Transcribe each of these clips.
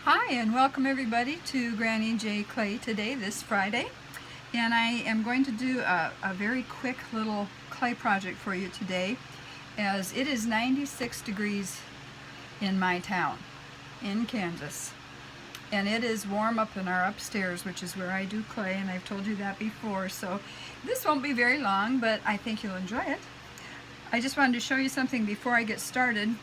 Hi, and welcome everybody to Granny J Clay today, this Friday. And I am going to do a very quick little clay project for you today, as it is 96 degrees in my town, in Kansas. And it is warm up in our upstairs, which is where I do clay, and I've told you that before. So this won't be very long, but I think you'll enjoy it. I just wanted to show you something before I get started.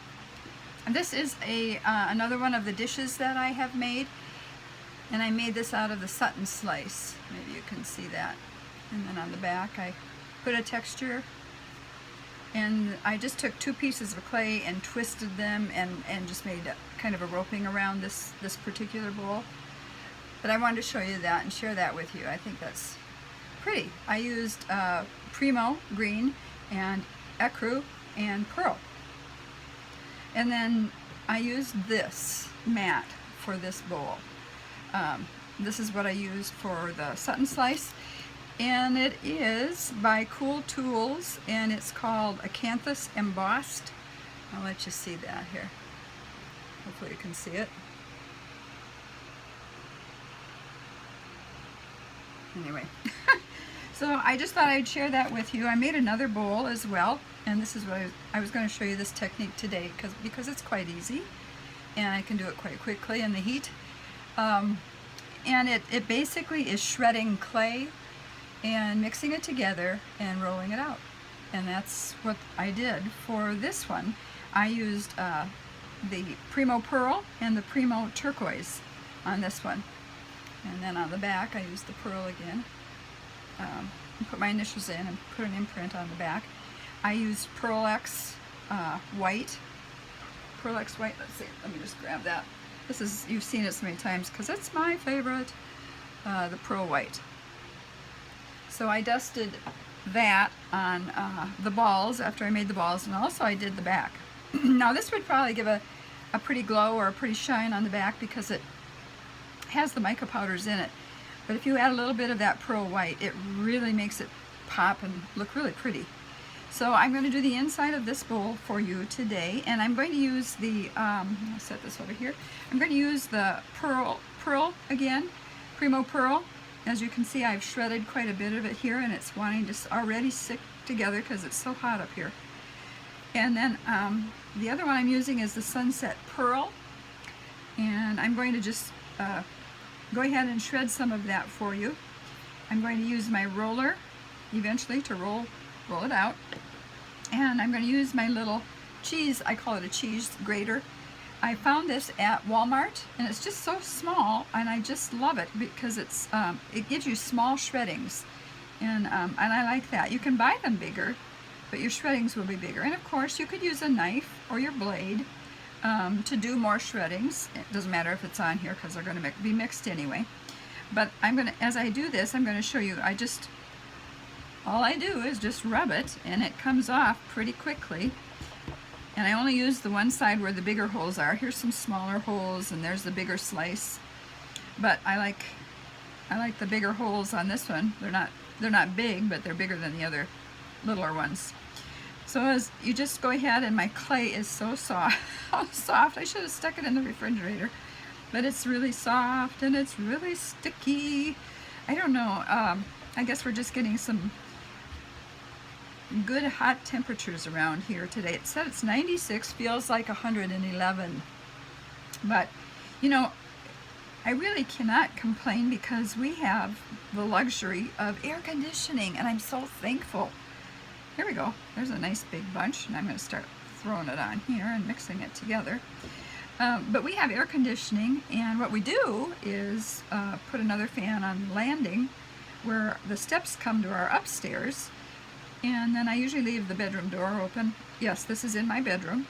This is another one of the dishes that I have made, and I made this out of the Sutton slice. Maybe you can see that. And then on the back I put a texture, and I just took two pieces of clay and twisted them and just made kind of a roping around this particular bowl. But I wanted to show you that and share that with you. I think that's pretty. I used Primo green and ecru and pearl. And then I used this mat for this bowl. This is what I used for the Sutton slice, and it is by Cool Tools, and it's called Acanthus Embossed. I'll let you see that here. Hopefully you can see it. Anyway, so I just thought I'd share that with you. I made another bowl as well, and this is what I was going to show you this technique today because it's quite easy, and I can do it quite quickly in the heat. And it basically is shredding clay and mixing it together and rolling it out. And that's what I did for this one. I used the Primo Pearl and the Primo Turquoise on this one. And then on the back I used the pearl again. Put my initials in and put an imprint on the back. I used Pearl X white. Pearl X white, let's see, let me just grab that. This is, you've seen it so many times because it's my favorite, the pearl white. So I dusted that on the balls after I made the balls, and also I did the back. Now this would probably give a pretty glow or a pretty shine on the back because it has the mica powders in it. But if you add a little bit of that pearl white, it really makes it pop and look really pretty. So I'm going to do the inside of this bowl for you today, and I'm going to use the, I'll set this over here. I'm going to use the pearl again, Primo Pearl. As you can see, I've shredded quite a bit of it here, and it's wanting to already stick together because it's so hot up here. And then the other one I'm using is the Sunset Pearl, and I'm going to just go ahead and shred some of that for you. I'm going to use my roller eventually to roll it out, and I'm going to use my little cheese, I call it a cheese grater. I found this at Walmart, and it's just so small, and I just love it because it's it gives you small shreddings, and I like that. You can buy them bigger, but your shreddings will be bigger. And of course you could use a knife or your blade to do more shreddings. It doesn't matter if it's on here because they're going to be mixed anyway. But I'm going to, as I do this, I'm going to show you, all I do is just rub it, and it comes off pretty quickly. And I only use the one side where the bigger holes are. Here's some smaller holes, and there's the bigger slice. But I like the bigger holes on this one. They're not big, but they're bigger than the other littler ones. So as you just go ahead, and my clay is so soft. Soft. I should have stuck it in the refrigerator, but it's really soft and it's really sticky. I don't know. I guess we're just getting some good hot temperatures around here today. It said it's 96, feels like 111. But you know, I really cannot complain because we have the luxury of air conditioning, and I'm so thankful. Here we go. There's a nice big bunch, and I'm going to start throwing it on here and mixing it together. But we have air conditioning, and what we do is put another fan on the landing where the steps come to our upstairs, and then I usually leave the bedroom door open. Yes, this is in my bedroom,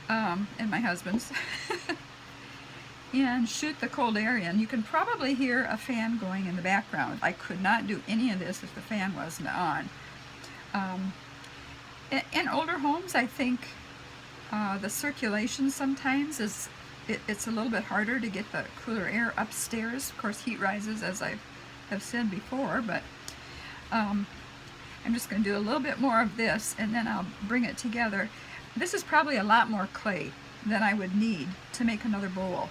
and my husband's. And shoot the cold air in. You can probably hear a fan going in the background. I could not do any of this if the fan wasn't on. In older homes, I think the circulation sometimes it's a little bit harder to get the cooler air upstairs. Of course, heat rises, as I have said before, but I'm just going to do a little bit more of this, and then I'll bring it together. This is probably a lot more clay than I would need to make another bowl.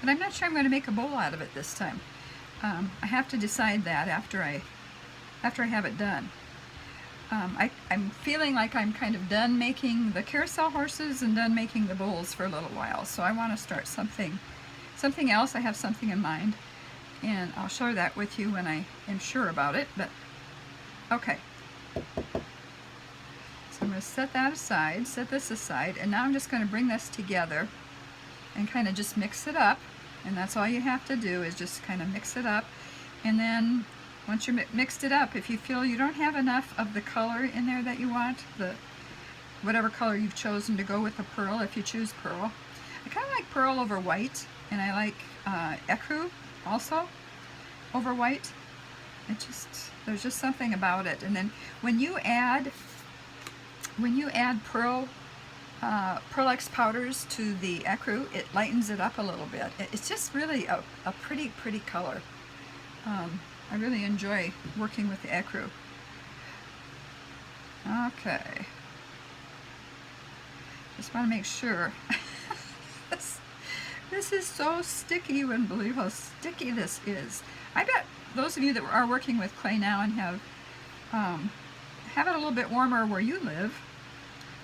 but I'm not sure I'm going to make a bowl out of it this time. I have to decide that after I have it done. I'm feeling like I'm kind of done making the carousel horses and done making the bowls for a little while, so I want to start something else. I have something in mind, and I'll share that with you when I am sure about it. But okay, so I'm going to set this aside, and now I'm just going to bring this together and kind of just mix it up. And that's all you have to do, is just kind of mix it up. And then once you mixed it up, if you feel you don't have enough of the color in there that you want, whatever color you've chosen to go with the pearl, if you choose pearl. I kind of like pearl over white, and I like ecru also over white. There's just something about it. And then when you add Pearl-X powders to the ecru, it lightens it up a little bit. It's just really a pretty color. I really enjoy working with the ecru. Okay. Just want to make sure. This is so sticky. You wouldn't believe how sticky this is. I bet those of you that are working with clay now and have it a little bit warmer where you live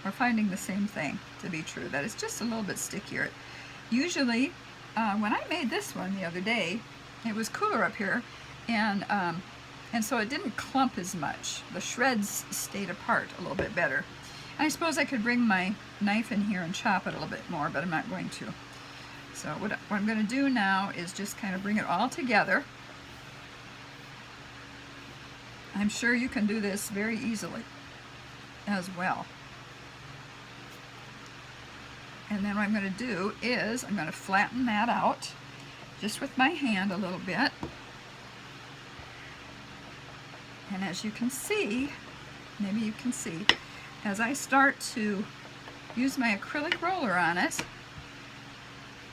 are finding the same thing to be true, that it's just a little bit stickier. Usually, when I made this one the other day, it was cooler up here, and so it didn't clump as much. The shreds stayed apart a little bit better. And I suppose I could bring my knife in here and chop it a little bit more, but I'm not going to. So what I'm going to do now is just kind of bring it all together. I'm sure you can do this very easily as well. And then what I'm going to do is I'm going to flatten that out just with my hand a little bit. And as you can see, maybe you can see, as I start to use my acrylic roller on it,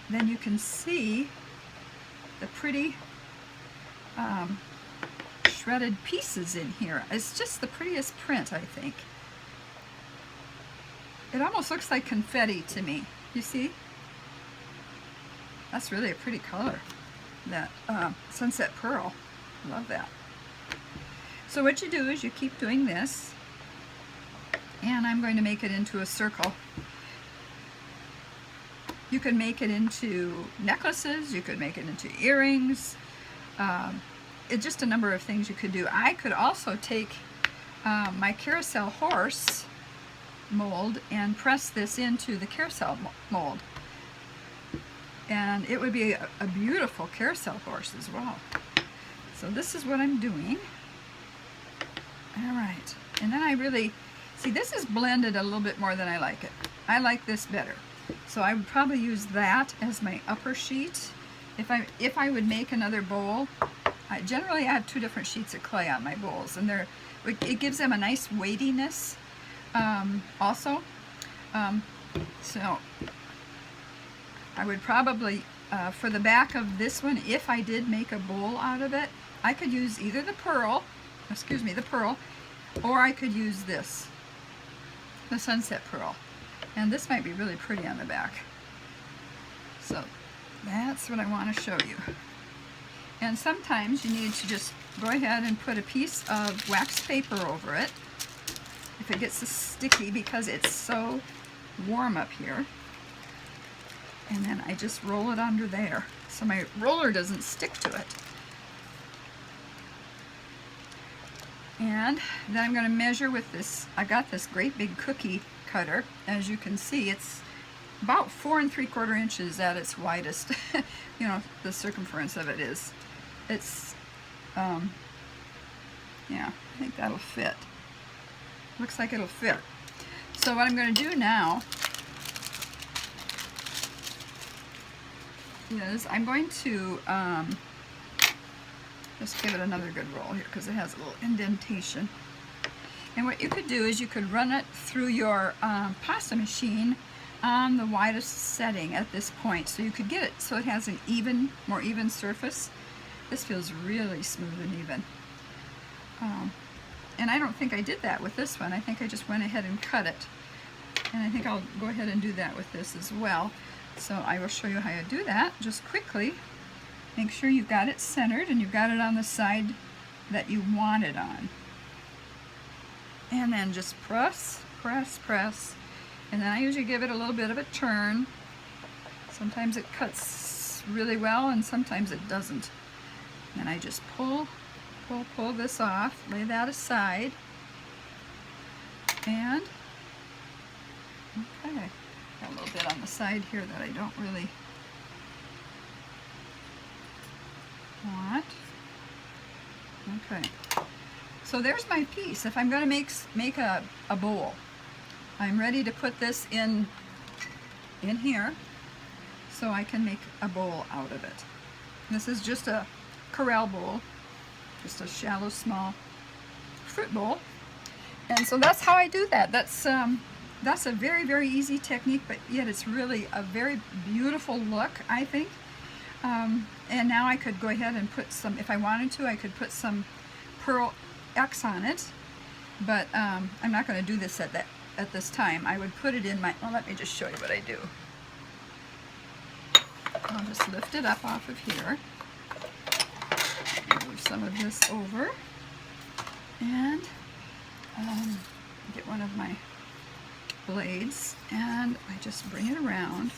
then you can see the pretty shredded pieces in here. It's just the prettiest print, I think. It almost looks like confetti to me. You see? That's really a pretty color, that sunset pearl. I love that. So what you do is you keep doing this, and I'm going to make it into a circle. You could make it into necklaces, you could make it into earrings. It's just a number of things you could do. I could also take my carousel horse mold and press this into the carousel mold, and it would be a beautiful carousel horse as well. So this is what I'm doing. All right, and then I really see this is blended a little bit more than I like it. I like this better, so I would probably use that as my upper sheet. If I would make another bowl, generally I have two different sheets of clay on my bowls, and it gives them a nice weightiness. Also, so I would probably, for the back of this one, if I did make a bowl out of it, I could use either the pearl, or I could use this, the sunset pearl. And this might be really pretty on the back. So that's what I want to show you. And sometimes you need to just go ahead and put a piece of wax paper over it if it gets sticky, because it's so warm up here. And then I just roll it under there so my roller doesn't stick to it. And then I'm going to measure with this. I got this great big cookie cutter. As you can see, it's about 4 3/4 inches at its widest. You know, the circumference of it is. It's, yeah, I think that'll fit. Looks like it'll fit. So what I'm going to do now is I'm going to just give it another good roll here, because it has a little indentation. And what you could do is you could run it through your pasta machine on the widest setting at this point, so you could get it so it has an even, more even surface. This feels really smooth and even. And I don't think I did that with this one. I think I just went ahead and cut it. And I think I'll go ahead and do that with this as well. So I will show you how to do that just quickly. Make sure you've got it centered and you've got it on the side that you want it on. And then just press, press, press. And then I usually give it a little bit of a turn. Sometimes it cuts really well and sometimes it doesn't. And I just pull, pull, pull this off, lay that aside. And, okay, got a little bit on the side here that I don't really want. Okay, so there's my piece. If I'm going to make a bowl, I'm ready to put this in here so I can make a bowl out of it. This is just a corral bowl, just a shallow, small fruit bowl. And so that's how I do that. That's a very, very easy technique, but yet it's really a very beautiful look, I think. And now I could go ahead and put some, if I wanted to, I could put some Pearl X on it, but I'm not going to do this at this time. I would put it in my, well, let me just show you what I do. I'll just lift it up off of here, move some of this over, and get one of my blades, and I just bring it around.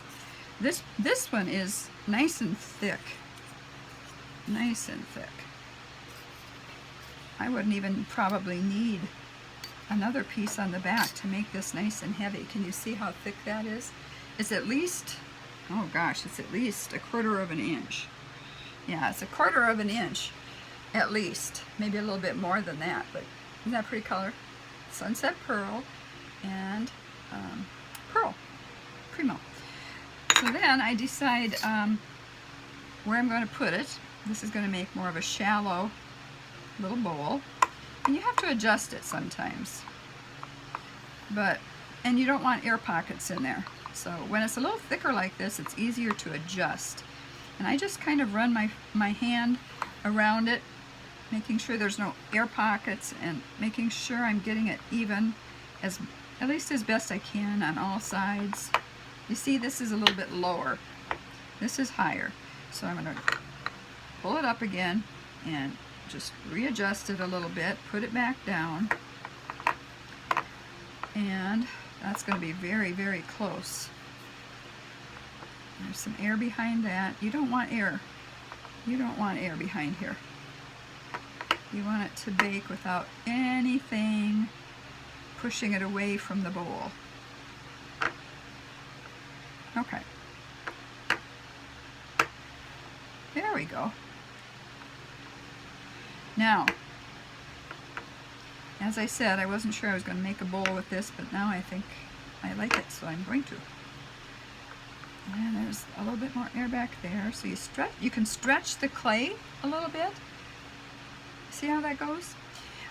This one is nice and thick. Nice and thick. I wouldn't even probably need another piece on the back to make this nice and heavy. Can you see how thick that is? It's at least, oh gosh, it's at least 1/4 of an inch. Yeah, it's 1/4 of an inch at least. Maybe a little bit more than that, but isn't that pretty color? Sunset Pearl and Pearl Primo. So then I decide where I'm going to put it. This is going to make more of a shallow little bowl, and you have to adjust it sometimes, and you don't want air pockets in there. So when it's a little thicker like this, it's easier to adjust. And I just kind of run my hand around it, making sure there's no air pockets and making sure I'm getting it even, at least as best I can on all sides. You see, this is a little bit lower. This is higher. So I'm going to pull it up again and just readjust it a little bit, put it back down, and that's going to be very, very close. There's some air behind that. You don't want air. You don't want air behind here. You want it to bake without anything pushing it away from the bowl. Okay. There we go. Now, as I said, I wasn't sure I was going to make a bowl with this, but now I think I like it, so I'm going to. And there's a little bit more air back there, so you can stretch the clay a little bit. See how that goes?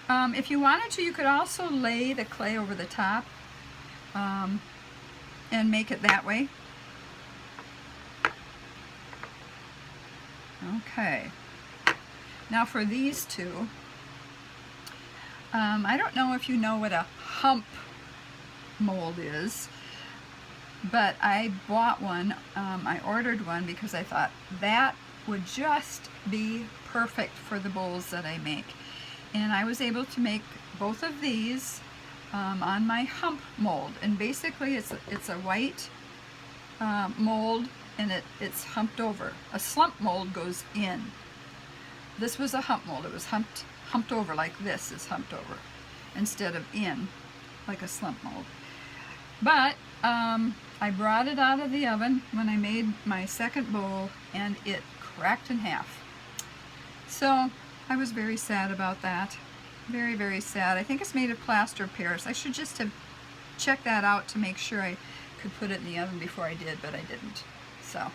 If you wanted to, you could also lay the clay over the top and make it that way. Okay. Now for these two, I don't know if you know what a hump mold is, but I bought one. I ordered one because I thought that would just be perfect for the bowls that I make. And I was able to make both of these on my hump mold. And basically it's a white mold, and it's humped over. A slump mold goes in. This was a hump mold. It was humped over like this is humped over instead of in like a slump mold. But I brought it out of the oven when I made my second bowl, and it cracked in half. So I was very sad about that. Very, very sad. I think it's made of plaster of Paris. I should just have checked that out to make sure I could put it in the oven before I did, but I didn't. So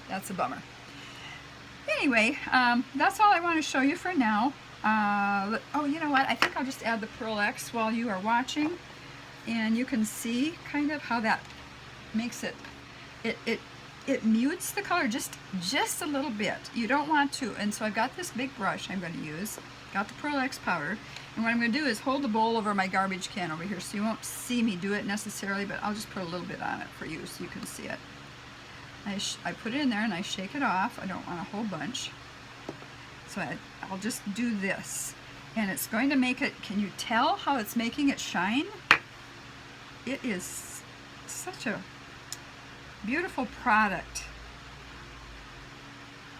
that's a bummer. Anyway, that's all I want to show you for now. Oh, you know what? I think I'll just add the Pearl X while you are watching, and you can see kind of how that makes it mutes the color just a little bit. You don't want to, and so I've got this big brush I'm going to use. Got the Pearl X powder, and what I'm going to do is hold the bowl over my garbage can over here, so you won't see me do it necessarily, but I'll just put a little bit on it for you so you can see it. I put it in there and I shake it off. I don't want a whole bunch. So I'll just do this. And it's going to make it, can you tell how it's making it shine? It is such a beautiful product.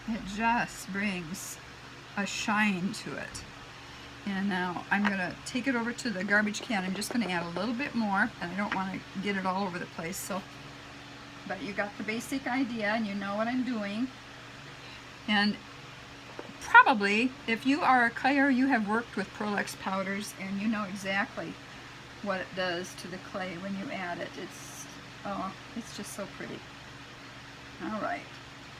It just brings a shine to it. And now I'm going to take it over to the garbage can. I'm just going to add a little bit more, and I don't want to get it all over the place. So, but you got the basic idea, and you know what I'm doing. And probably, if you are a clayer, you have worked with Pearl-Ex powders, and you know exactly what it does to the clay when you add it. It's just so pretty. All right.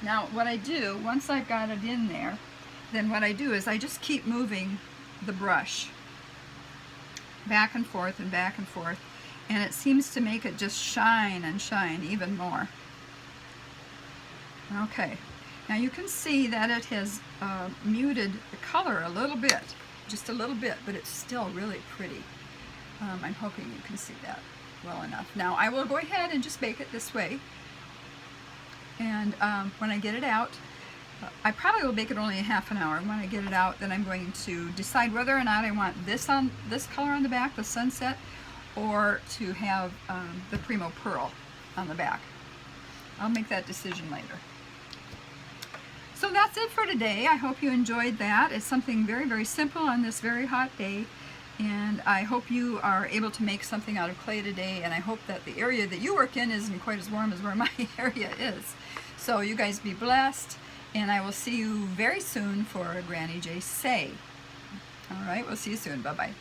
Now, what I do, once I've got it in there, then what I do is I just keep moving the brush back and forth and back and forth, and it seems to make it just shine and shine even more. Okay, now you can see that it has muted the color a little bit, just a little bit, but it's still really pretty. I'm hoping you can see that well enough. Now I will go ahead and just bake it this way, and when I get it out, I probably will bake it only a half an hour. When I get it out, then I'm going to decide whether or not I want this color on the back, the sunset, or to have the Primo Pearl on the back. I'll make that decision later. So that's it for today. I hope you enjoyed that. It's something very, very simple on this very hot day, and I hope you are able to make something out of clay today, and I hope that the area that you work in isn't quite as warm as where my area is. So you guys be blessed. And I will see you very soon for Granny J Say. All right, we'll see you soon. Bye-bye.